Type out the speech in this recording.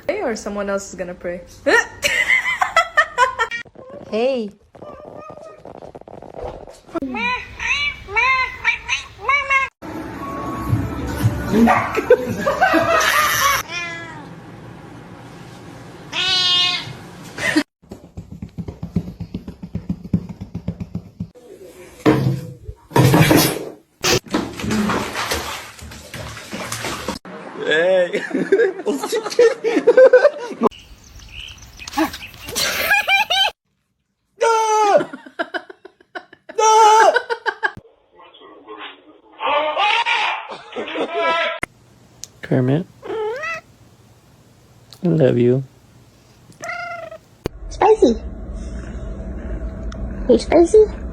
Or someone else is gonna pray. Hey. Hey. Kermit, I love you. Spicy. Hey, Spicy.